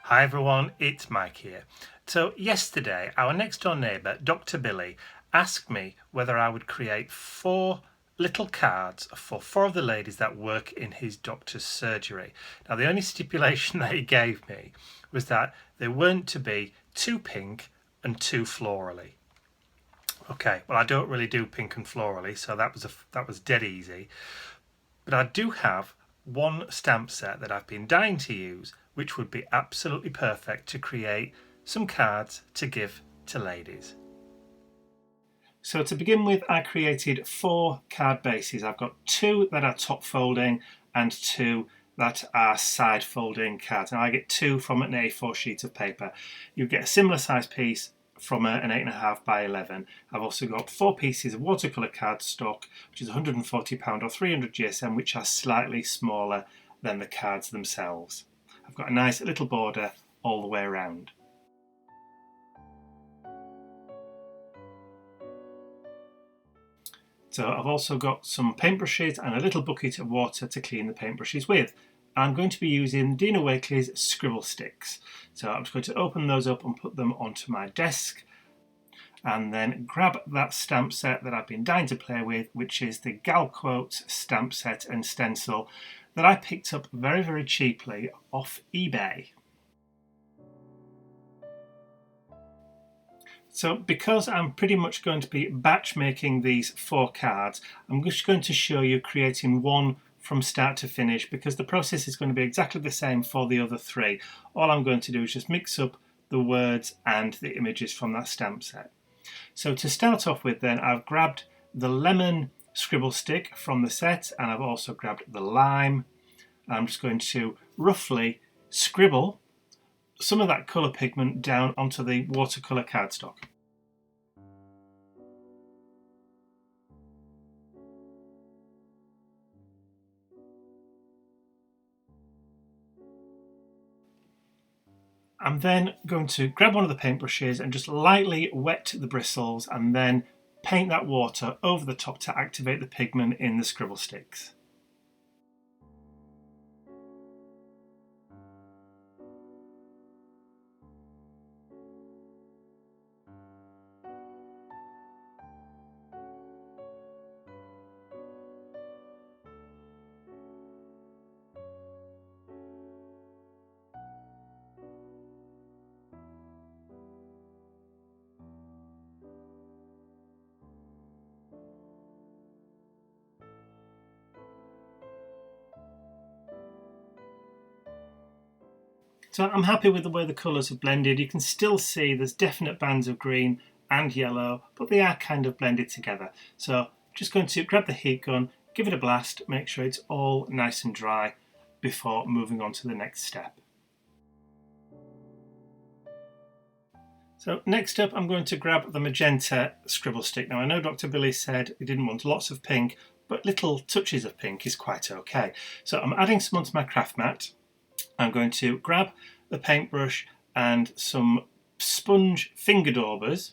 Hi everyone, it's Mike here. So yesterday our next door neighbour, Dr. Billy, asked me whether I would create 4 little cards for 4 of the ladies that work in his doctor's surgery. Now the only stipulation that he gave me was that they weren't to be too pink and too florally. Okay, well I don't really do pink and florally, so that was dead easy. But I do have one stamp set that I've been dying to use, which would be absolutely perfect to create some cards to give to ladies. So to begin with, I created 4 card bases. I've got 2 that are top folding and 2 that are side folding cards. Now I get 2 from an A4 sheet of paper. You get a similar size piece from an 8.5 by 11. I've also got 4 pieces of watercolour cardstock, which is £140 or 300 GSM, which are slightly smaller than the cards themselves. I've got a nice little border all the way around. So I've also got some paintbrushes and a little bucket of water to clean the paintbrushes with. I'm going to be using Dina Wakley's scribble sticks. So I'm just going to open those up and put them onto my desk and then grab that stamp set that I've been dying to play with, which is the Gal Quotes stamp set and stencil that I picked up very, very cheaply off eBay. So because I'm pretty much going to be batch making these 4 cards, I'm just going to show you creating one from start to finish, because the process is going to be exactly the same for the other 3. All I'm going to do is just mix up the words and the images from that stamp set. So to start off with then, I've grabbed the lemon scribble stick from the set, and I've also grabbed the lime. I'm just going to roughly scribble some of that colour pigment down onto the watercolour cardstock. I'm then going to grab one of the paintbrushes and just lightly wet the bristles and then paint that water over the top to activate the pigment in the scribble sticks. So I'm happy with the way the colours have blended. You can still see there's definite bands of green and yellow, but they are kind of blended together. So I'm just going to grab the heat gun, give it a blast, make sure it's all nice and dry before moving on to the next step. So next up, I'm going to grab the magenta scribble stick. Now I know Dr. Billy said he didn't want lots of pink, but little touches of pink is quite okay. So I'm adding some onto my craft mat. I'm going to grab the paintbrush and some sponge finger daubers.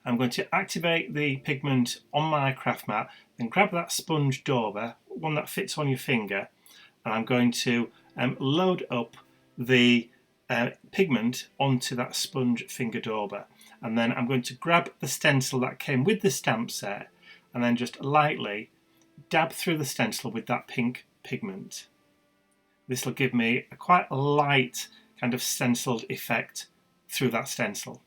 I'm going to activate the pigment on my craft mat, then grab that sponge dauber, one that fits on your finger, and I'm going to load up the pigment onto that sponge finger dauber. And then I'm going to grab the stencil that came with the stamp set and then just lightly dab through the stencil with that pink pigment. This will give me a quite light kind of stenciled effect through that stencil.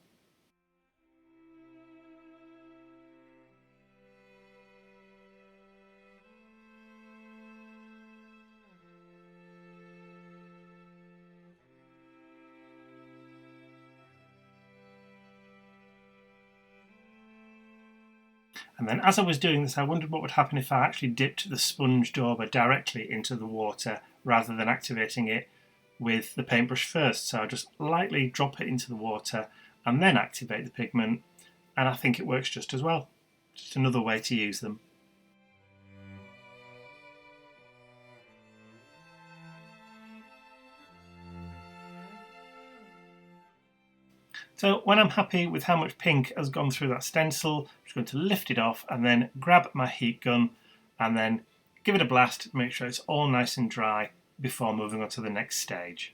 And then as I was doing this, I wondered what would happen if I actually dipped the sponge dauber directly into the water rather than activating it with the paintbrush first. So I just lightly drop it into the water and then activate the pigment, and I think it works just as well. Just another way to use them. So when I'm happy with how much pink has gone through that stencil, I'm just going to lift it off and then grab my heat gun and then give it a blast to make sure it's all nice and dry before moving on to the next stage.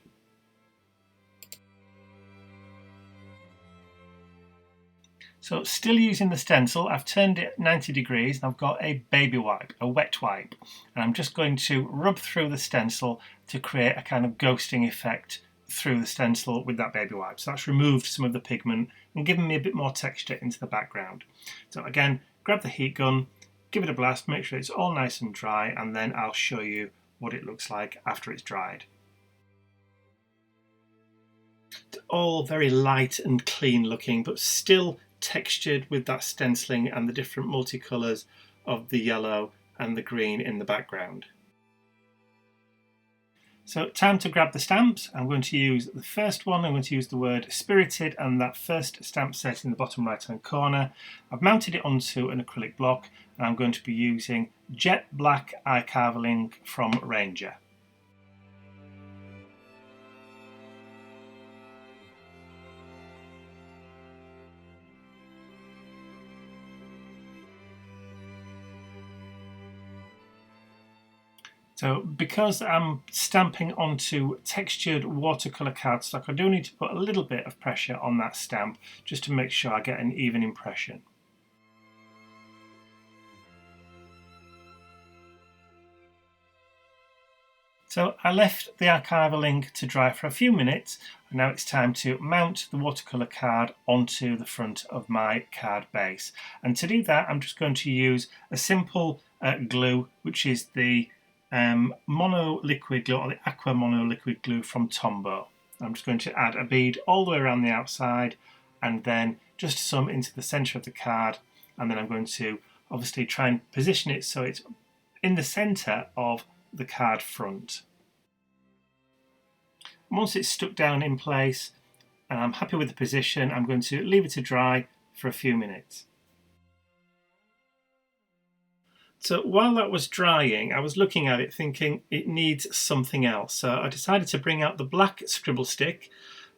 So still using the stencil, I've turned it 90 degrees and I've got a baby wipe, a wet wipe, and I'm just going to rub through the stencil to create a kind of ghosting effect through the stencil with that baby wipe. So that's removed some of the pigment and given me a bit more texture into the background. So again, grab the heat gun, give it a blast, make sure it's all nice and dry, and then I'll show you what it looks like after it's dried. It's all very light and clean looking, but still textured with that stenciling and the different multicolours of the yellow and the green in the background. So time to grab the stamps. I'm going to use the first one. I'm going to use the word Spirited and that first stamp set in the bottom right hand corner. I've mounted it onto an acrylic block and I'm going to be using Jet Black Archival Ink from Ranger. So because I'm stamping onto textured watercolour cardstock, I do need to put a little bit of pressure on that stamp just to make sure I get an even impression. So I left the archival ink to dry for a few minutes, and now it's time to mount the watercolour card onto the front of my card base. And to do that, I'm just going to use a simple glue, which is the mono liquid glue, or the Aqua mono liquid glue from Tombow. I'm just going to add a bead all the way around the outside and then just some into the centre of the card, and then I'm going to obviously try and position it so it's in the centre of the card front. Once it's stuck down in place and I'm happy with the position, I'm going to leave it to dry for a few minutes. So while that was drying, I was looking at it thinking it needs something else. So I decided to bring out the black scribble stick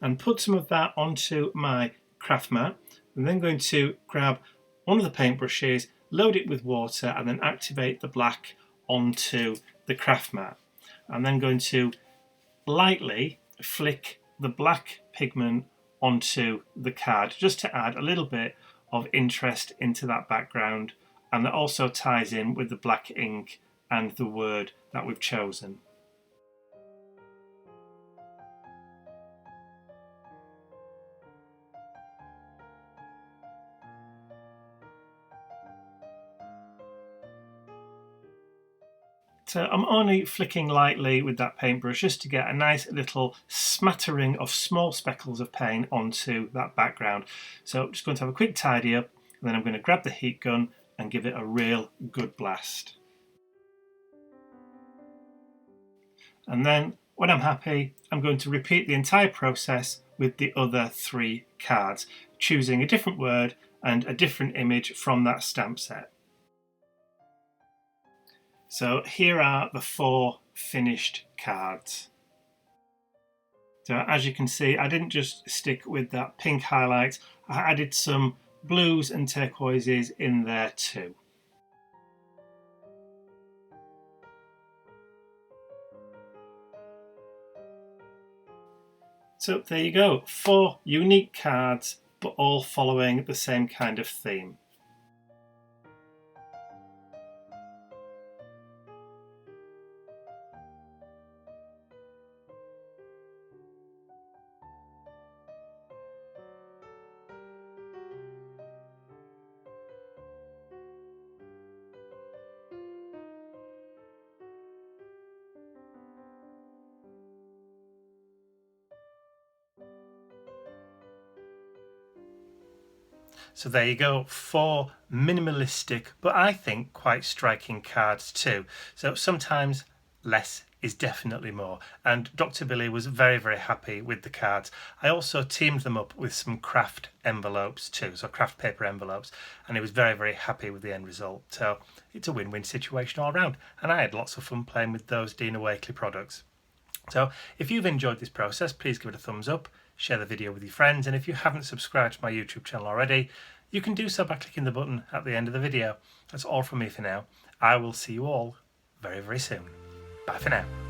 and put some of that onto my craft mat. I'm then going to grab one of the paintbrushes, load it with water, and then activate the black onto the craft mat. I'm then going to lightly flick the black pigment onto the card just to add a little bit of interest into that background, and that also ties in with the black ink and the word that we've chosen. So I'm only flicking lightly with that paintbrush just to get a nice little smattering of small speckles of paint onto that background. So I'm just going to have a quick tidy up, and then I'm going to grab the heat gun and give it a real good blast. And then when I'm happy, I'm going to repeat the entire process with the other 3 cards, choosing a different word and a different image from that stamp set. So here are the 4 finished cards. So as you can see, I didn't just stick with that pink highlight, I added some blues and turquoises in there too. So there you go, 4 unique cards, but all following the same kind of theme. So there you go, 4 minimalistic, but I think quite striking cards too. So sometimes less is definitely more, and Dr. Billy was very happy with the cards. I also teamed them up with some craft envelopes too, so craft paper envelopes, and he was very happy with the end result. So it's a win-win situation all around, and I had lots of fun playing with those Dina Wakley products. So if you've enjoyed this process, please give it a thumbs up, share the video with your friends, and if you haven't subscribed to my YouTube channel already, you can do so by clicking the button at the end of the video. That's all from me for now. I will see you all very soon. Bye for now.